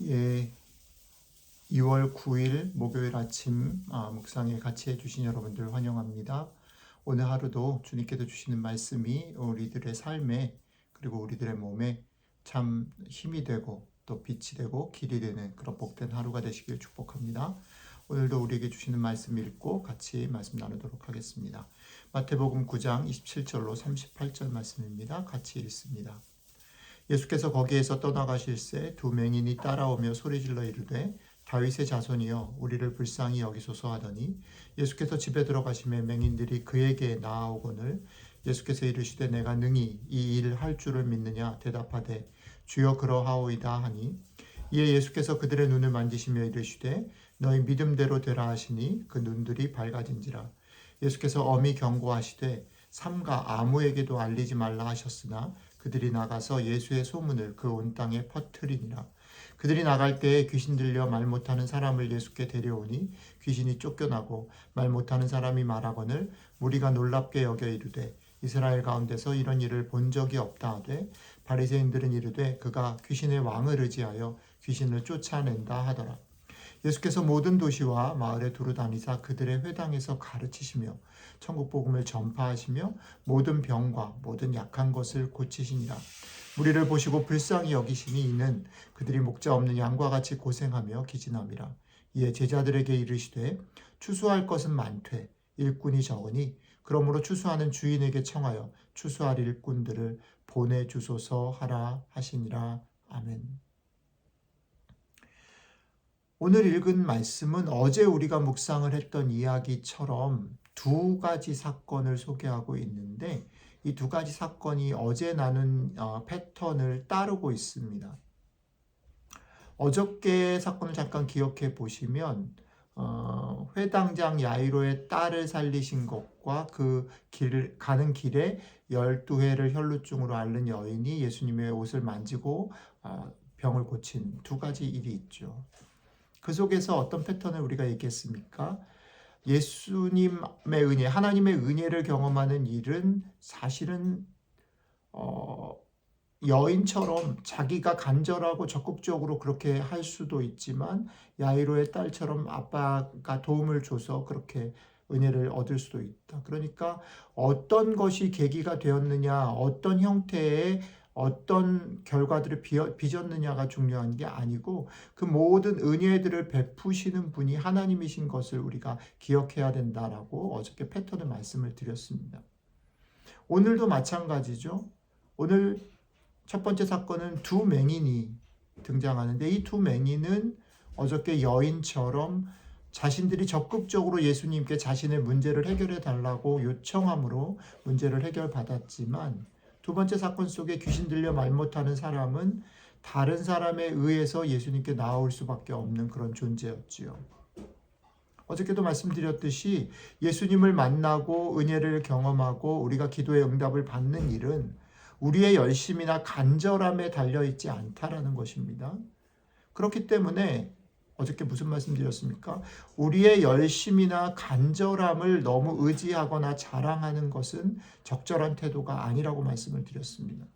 예, 2월 9일 목요일 아침 묵상에 같이 해주신 여러분들 환영합니다. 오늘 하루도 주님께서 주시는 말씀이 우리들의 삶에 그리고 우리들의 몸에 참 힘이 되고 또 빛이 되고 길이 되는 그런 복된 하루가 되시길 축복합니다. 오늘도 우리에게 주시는 말씀 읽고 같이 말씀 나누도록 하겠습니다. 마태복음 9장 27절로 38절 말씀입니다. 같이 읽습니다. 예수께서 거기에서 떠나가실새 두 맹인이 따라오며 소리질러 이르되 다윗의 자손이여 우리를 불쌍히 여기소서 하더니 예수께서 집에 들어가시매 맹인들이 그에게 나아오거늘 예수께서 이르시되 내가 능히 이 일을 할 줄을 믿느냐 대답하되 주여 그러하오이다 하니 이에 예수께서 그들의 눈을 만지시며 이르시되 너희 믿음대로 되라 하시니 그 눈들이 밝아진지라. 예수께서 엄히 경고하시되 삼가 아무에게도 알리지 말라 하셨으나 그들이 나가서 예수의 소문을 그 온 땅에 퍼뜨리니라. 그들이 나갈 때에 귀신 들려 말 못하는 사람을 예수께 데려오니 귀신이 쫓겨나고 말 못하는 사람이 말하거늘 무리가 놀랍게 여겨 이르되 이스라엘 가운데서 이런 일을 본 적이 없다 하되 바리새인들은 이르되 그가 귀신의 왕을 의지하여 귀신을 쫓아낸다 하더라. 예수께서 모든 도시와 마을에 두루 다니사 그들의 회당에서 가르치시며 천국 복음을 전파하시며 모든 병과 모든 약한 것을 고치시니라. 무리를 보시고 불쌍히 여기시니 이는 그들이 목자 없는 양과 같이 고생하며 기진함이라. 이에 제자들에게 이르시되 추수할 것은 많되 일꾼이 적으니 그러므로 추수하는 주인에게 청하여 추수할 일꾼들을 보내주소서 하라 하시니라. 아멘. 오늘 읽은 말씀은 어제 우리가 묵상을 했던 이야기처럼 두 가지 사건을 소개하고 있는데 이 두 가지 사건이 어제 나눈 패턴을 따르고 있습니다. 어저께 사건을 잠깐 기억해 보시면 회당장 야이로의 딸을 살리신 것과 그 가는 길에 12회를 혈루증으로 앓는 여인이 예수님의 옷을 만지고 병을 고친 두 가지 일이 있죠. 그 속에서 어떤 패턴을 우리가 얘기했습니까? 예수님의 은혜, 하나님의 은혜를 경험하는 일은 사실은 여인처럼 자기가 간절하고 적극적으로 그렇게 할 수도 있지만 야이로의 딸처럼 아빠가 도움을 줘서 그렇게 은혜를 얻을 수도 있다. 그러니까 어떤 것이 계기가 되었느냐, 어떤 형태의 어떤 결과들을 빚었느냐가 중요한 게 아니고 그 모든 은혜들을 베푸시는 분이 하나님이신 것을 우리가 기억해야 된다라고 어저께 패턴을 말씀을 드렸습니다. 오늘도 마찬가지죠. 오늘 첫 번째 사건은 두 맹인이 등장하는데 이 두 맹인은 어저께 여인처럼 자신들이 적극적으로 예수님께 자신의 문제를 해결해 달라고 요청함으로 문제를 해결받았지만 두 번째 사건 속에 귀신 들려 말 못하는 사람은 다른 사람에 의해서 예수님께 나아올 수밖에 없는 그런 존재였지요. 어저께도 말씀드렸듯이 예수님을 만나고 은혜를 경험하고 우리가 기도의 응답을 받는 일은 우리의 열심이나 간절함에 달려있지 않다라는 것입니다. 그렇기 때문에 어저께 무슨 말씀 드렸습니까? 우리의 열심이나 간절함을 너무 의지하거나 자랑하는 것은 적절한 태도가 아니라고 말씀을 드렸습니다.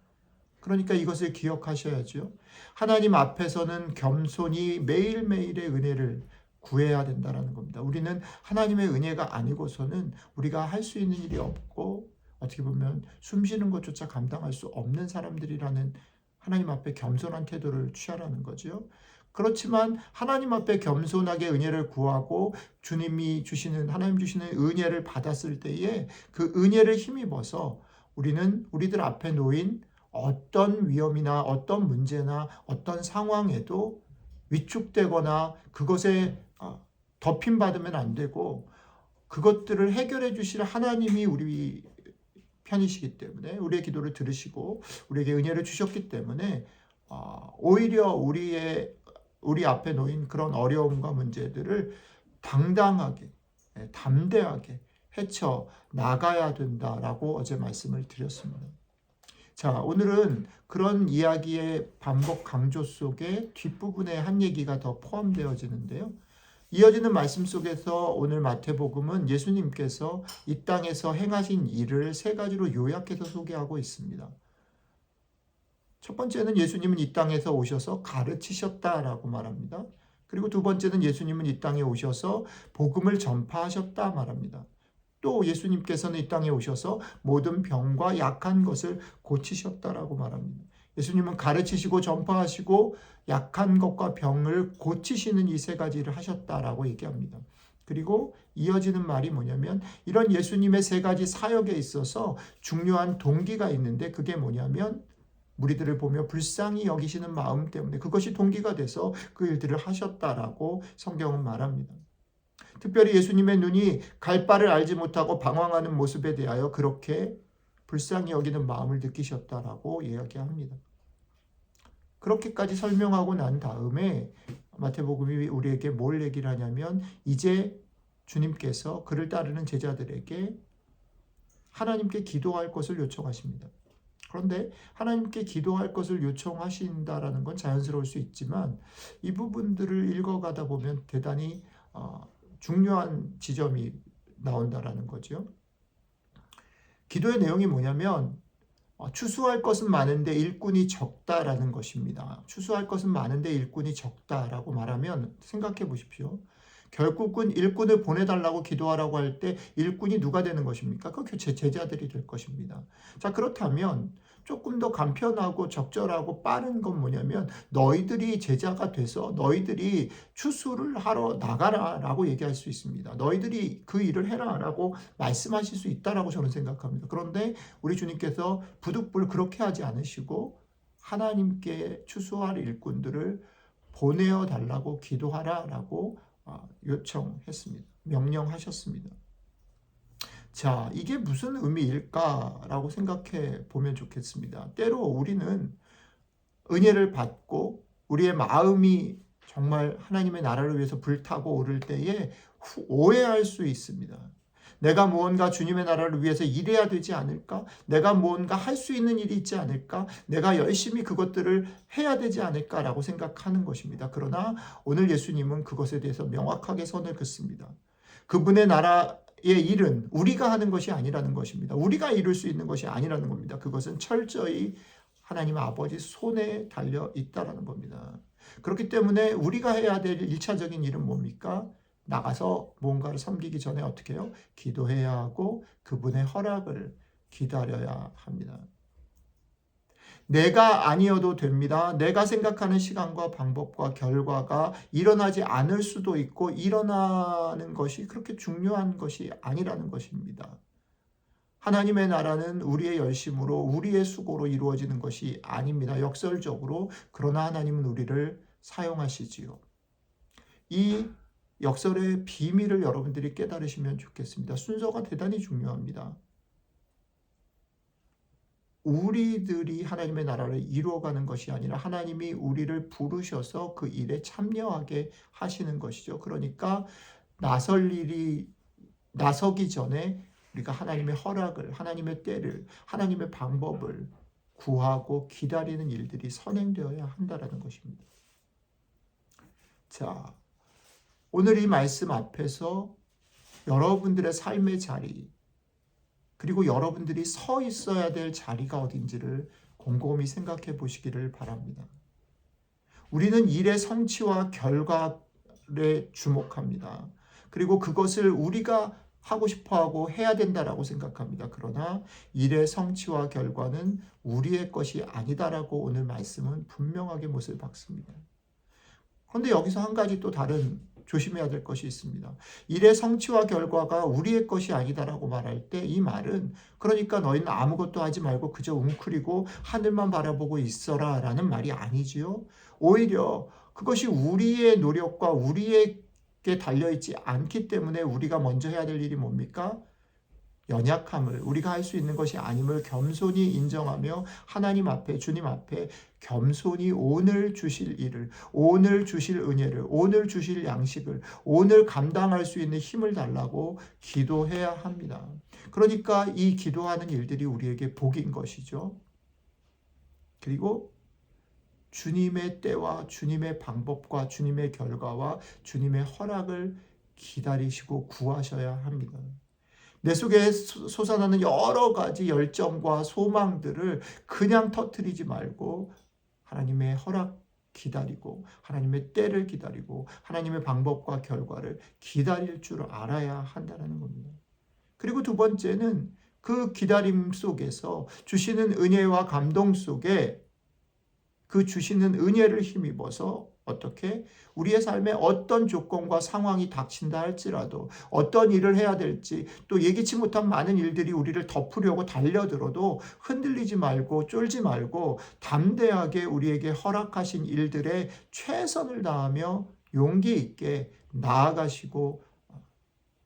그러니까 이것을 기억하셔야죠. 하나님 앞에서는 겸손히 매일매일의 은혜를 구해야 된다는 겁니다. 우리는 하나님의 은혜가 아니고서는 우리가 할 수 있는 일이 없고 어떻게 보면 숨쉬는 것조차 감당할 수 없는 사람들이라는 하나님 앞에 겸손한 태도를 취하라는 거죠. 그렇지만 하나님 앞에 겸손하게 은혜를 구하고 주님이 주시는 하나님 주시는 은혜를 받았을 때에 그 은혜를 힘입어서 우리는 우리들 앞에 놓인 어떤 위험이나 어떤 문제나 어떤 상황에도 위축되거나 그것에 덮임받으면 안 되고 그것들을 해결해 주실 하나님이 우리 편이시기 때문에 우리의 기도를 들으시고 우리에게 은혜를 주셨기 때문에 오히려 우리 앞에 놓인 그런 어려움과 문제들을 당당하게 담대하게 헤쳐 나가야 된다라고 어제 말씀을 드렸습니다. 자, 오늘은 그런 이야기의 반복 강조 속에 뒷부분에 한 얘기가 더 포함되어지는데요. 이어지는 말씀 속에서 오늘 마태복음은 예수님께서 이 땅에서 행하신 일을 세 가지로 요약해서 소개하고 있습니다. 첫 번째는 예수님은 이 땅에서 오셔서 가르치셨다라고 말합니다. 그리고 두 번째는 예수님은 이 땅에 오셔서 복음을 전파하셨다 말합니다. 또 예수님께서는 이 땅에 오셔서 모든 병과 약한 것을 고치셨다라고 말합니다. 예수님은 가르치시고 전파하시고 약한 것과 병을 고치시는 이 세 가지를 하셨다라고 얘기합니다. 그리고 이어지는 말이 뭐냐면 이런 예수님의 세 가지 사역에 있어서 중요한 동기가 있는데 그게 뭐냐면 무리들을 보며 불쌍히 여기시는 마음 때문에 그것이 동기가 돼서 그 일들을 하셨다라고 성경은 말합니다. 특별히 예수님의 눈이 갈 바를 알지 못하고 방황하는 모습에 대하여 그렇게 불쌍히 여기는 마음을 느끼셨다라고 이야기합니다. 그렇게까지 설명하고 난 다음에 마태복음이 우리에게 뭘 얘기를 하냐면 이제 주님께서 그를 따르는 제자들에게 하나님께 기도할 것을 요청하십니다. 그런데 하나님께 기도할 것을 요청하신다라는 건 자연스러울 수 있지만 이 부분들을 읽어가다 보면 대단히 중요한 지점이 나온다라는 거죠. 기도의 내용이 뭐냐면 추수할 것은 많은데 일꾼이 적다라는 것입니다. 추수할 것은 많은데 일꾼이 적다라고 말하면 생각해 보십시오. 결국은 일꾼을 보내달라고 기도하라고 할 때 일꾼이 누가 되는 것입니까? 그 제자들이 될 것입니다. 자, 그렇다면 조금 더 간편하고 적절하고 빠른 건 뭐냐면 너희들이 제자가 돼서 너희들이 추수를 하러 나가라라고 얘기할 수 있습니다. 너희들이 그 일을 해라라고 말씀하실 수 있다라고 저는 생각합니다. 그런데 우리 주님께서 부득불 그렇게 하지 않으시고 하나님께 추수할 일꾼들을 보내어 달라고 기도하라라고 요청했습니다. 명령하셨습니다. 자, 이게 무슨 의미일까라고 생각해 보면 좋겠습니다. 때로 우리는 은혜를 받고 우리의 마음이 정말 하나님의 나라를 위해서 불타고 오를 때에 오해할 수 있습니다. 내가 무언가 주님의 나라를 위해서 일해야 되지 않을까? 내가 무언가 할 수 있는 일이 있지 않을까? 내가 열심히 그것들을 해야 되지 않을까라고 생각하는 것입니다. 그러나 오늘 예수님은 그것에 대해서 명확하게 선을 긋습니다. 그분의 나라의 일은 우리가 하는 것이 아니라는 것입니다. 우리가 이룰 수 있는 것이 아니라는 겁니다. 그것은 철저히 하나님 아버지 손에 달려 있다라는 겁니다. 그렇기 때문에 우리가 해야 될 1차적인 일은 뭡니까? 나가서 무언가를 섬기기 전에 어떻게 해요? 기도해야 하고 그분의 허락을 기다려야 합니다. 내가 아니어도 됩니다. 내가 생각하는 시간과 방법과 결과가 일어나지 않을 수도 있고 일어나는 것이 그렇게 중요한 것이 아니라는 것입니다. 하나님의 나라는 우리의 열심으로 우리의 수고로 이루어지는 것이 아닙니다. 역설적으로. 그러나 하나님은 우리를 사용하시지요. 이 역설의 비밀을 여러분들이 깨달으시면 좋겠습니다. 순서가 대단히 중요합니다. 우리들이 하나님의 나라를 이루어가는 것이 아니라 하나님이 우리를 부르셔서 그 일에 참여하게 하시는 것이죠. 그러니까 나서기 전에 우리가 하나님의 허락을, 하나님의 때를, 하나님의 방법을 구하고 기다리는 일들이 선행되어야 한다는 것입니다. 자, 오늘 이 말씀 앞에서 여러분들의 삶의 자리, 그리고 여러분들이 서 있어야 될 자리가 어딘지를 곰곰이 생각해 보시기를 바랍니다. 우리는 일의 성취와 결과에 주목합니다. 그리고 그것을 우리가 하고 싶어하고 해야 된다라고 생각합니다. 그러나 일의 성취와 결과는 우리의 것이 아니다라고 오늘 말씀은 분명하게 못을 박습니다. 그런데 여기서 한 가지 또 다른 조심해야 될 것이 있습니다. 일의 성취와 결과가 우리의 것이 아니다라고 말할 때 이 말은 그러니까 너희는 아무것도 하지 말고 그저 웅크리고 하늘만 바라보고 있어라 라는 말이 아니지요. 오히려 그것이 우리의 노력과 우리에게 달려있지 않기 때문에 우리가 먼저 해야 될 일이 뭡니까? 연약함을 우리가 할 수 있는 것이 아님을 겸손히 인정하며 하나님 앞에 주님 앞에 겸손히 오늘 주실 일을 오늘 주실 은혜를 오늘 주실 양식을 오늘 감당할 수 있는 힘을 달라고 기도해야 합니다. 그러니까 이 기도하는 일들이 우리에게 복인 것이죠. 그리고 주님의 때와 주님의 방법과 주님의 결과와 주님의 허락을 기다리시고 구하셔야 합니다. 내 속에 솟아나는 여러 가지 열정과 소망들을 그냥 터뜨리지 말고 하나님의 허락 기다리고 하나님의 때를 기다리고 하나님의 방법과 결과를 기다릴 줄 알아야 한다는 겁니다. 그리고 두 번째는 그 기다림 속에서 주시는 은혜와 감동 속에 그 주시는 은혜를 힘입어서 어떻게 우리의 삶에 어떤 조건과 상황이 닥친다 할지라도 어떤 일을 해야 될지 또 예기치 못한 많은 일들이 우리를 덮으려고 달려들어도 흔들리지 말고 쫄지 말고 담대하게 우리에게 허락하신 일들에 최선을 다하며 용기 있게 나아가시고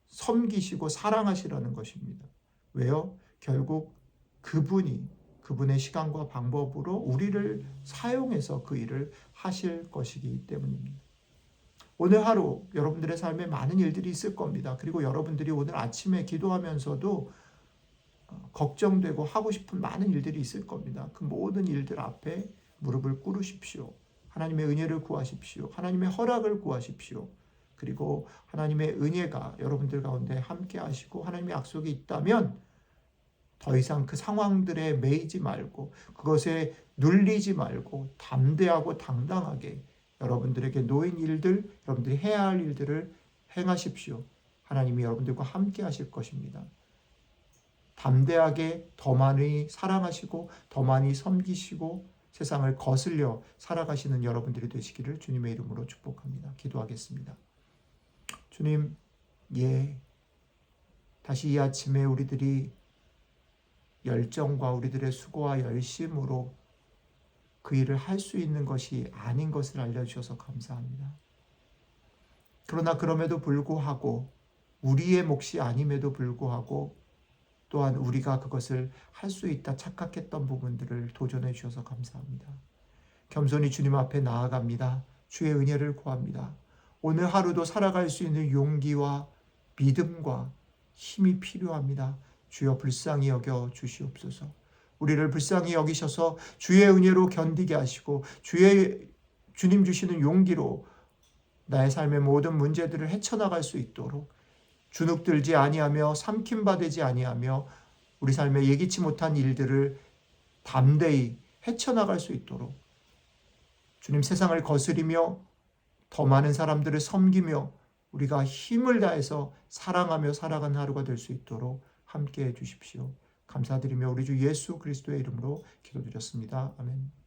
섬기시고 사랑하시라는 것입니다. 왜요? 결국 그분의 시간과 방법으로 우리를 사용해서 그 일을 하실 것이기 때문입니다. 오늘 하루 여러분들의 삶에 많은 일들이 있을 겁니다. 그리고 여러분들이 오늘 아침에 기도하면서도 걱정되고 하고 싶은 많은 일들이 있을 겁니다. 그 모든 일들 앞에 무릎을 꿇으십시오. 하나님의 은혜를 구하십시오. 하나님의 허락을 구하십시오. 그리고 하나님의 은혜가 여러분들 가운데 함께 하시고 하나님의 약속이 있다면 더 이상 그 상황들에 매이지 말고 그것에 눌리지 말고 담대하고 당당하게 여러분들에게 놓인 일들, 여러분들이 해야 할 일들을 행하십시오. 하나님이 여러분들과 함께 하실 것입니다. 담대하게 더 많이 사랑하시고 더 많이 섬기시고 세상을 거슬려 살아가시는 여러분들이 되시기를 주님의 이름으로 축복합니다. 기도하겠습니다. 주님, 다시 이 아침에 우리들이 열정과 우리들의 수고와 열심으로 그 일을 할 수 있는 것이 아닌 것을 알려주셔서 감사합니다. 그러나 그럼에도 불구하고 우리의 몫이 아님에도 불구하고 또한 우리가 그것을 할 수 있다 착각했던 부분들을 도전해 주셔서 감사합니다. 겸손히 주님 앞에 나아갑니다. 주의 은혜를 구합니다. 오늘 하루도 살아갈 수 있는 용기와 믿음과 힘이 필요합니다. 주여 불쌍히 여겨 주시옵소서. 우리를 불쌍히 여기셔서 주의 은혜로 견디게 하시고 주님 주시는 용기로 나의 삶의 모든 문제들을 헤쳐나갈 수 있도록 주눅들지 아니하며 삼킴받지 아니하며 우리 삶에 예기치 못한 일들을 담대히 헤쳐나갈 수 있도록 주님 세상을 거스리며 더 많은 사람들을 섬기며 우리가 힘을 다해서 사랑하며 살아가는 하루가 될 수 있도록 함께해 주십시오. 감사드리며 우리 주 예수 그리스도의 이름으로 기도드렸습니다. 아멘.